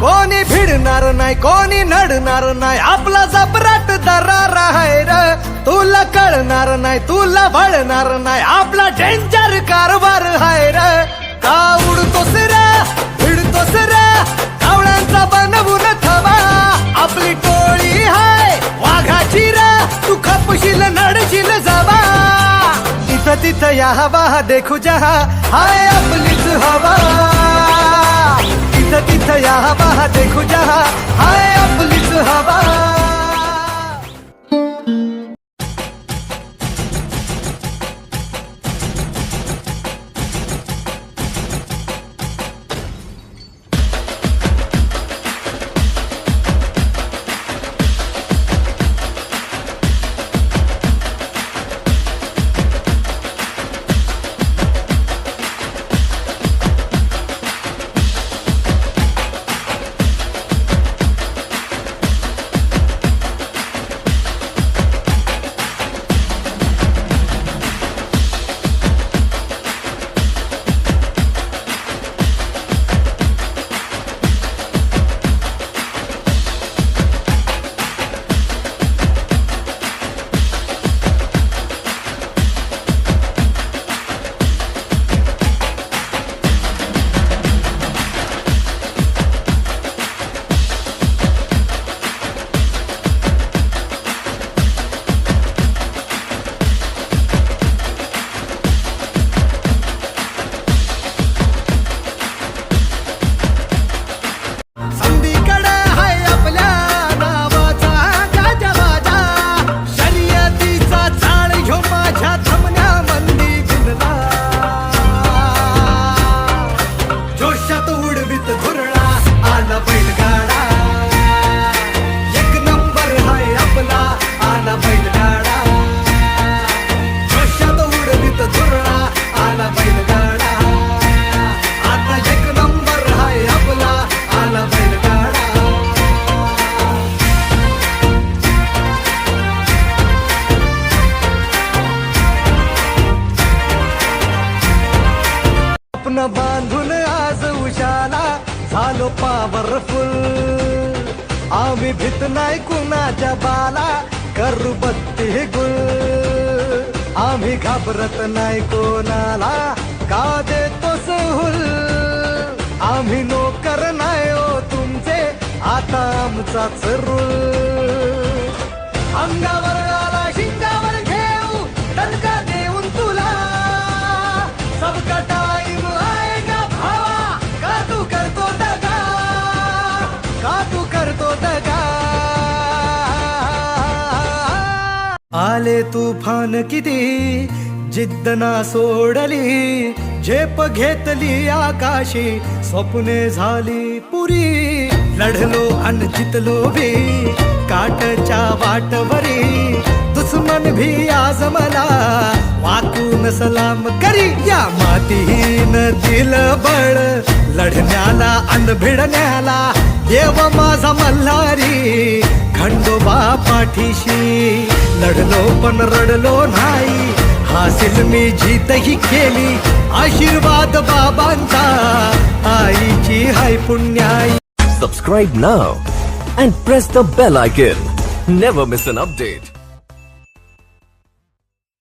कोणी भिडणार नाही कोणी नडणार नाही आपला जबराट दरार आहे र तुला कळणार नाही तुला वळणार नाही आपला डेंजर कारभार आहे र का उडतोस रे भिडतोस रे कावळ्यांचा बनवून थवा आपली टोळी हाय वाघाची रे तू खपशील नडशील जवा इथं तिथं या हवा देखू जहा हाय आपलीच हवा इथं तिथं या हवा देखू जहा हाय आपलीच हवा बांधून आज उशाला झालो पॉवरफुल आम्ही भीत नाही कुणाच्या बाला करू बत्ती गुल आम्ही घाबरत नाही कोणाला का देतो सहूल आम्ही नोकर नाही हो तुमचे आता आमचाच रूल अंगावर आला शिंगावर घेऊ दणका देऊन तुला सबका टाइम आएगा भावा का तू करतो दगा का तू करतो दगा आले तुफान किती जिद्द ना सोडली झेप घेतली आकाशी स्वप्ने झाली पुरी लढलो अन जितलो बी काटच्या वाटवरी दुश्मन भी आज मला वाकून सलाम करी या मातीहीन दिल बळ लढण्याला अन भिडण्याला देव माझा मल्हारी खंडोबा पाठीशी लढलो पण रडलो नाही हासिल मी जीतही केली आशीर्वाद बाबांचा आईची हाय पुण्याई Subscribe now and press the bell icon. Never miss an update.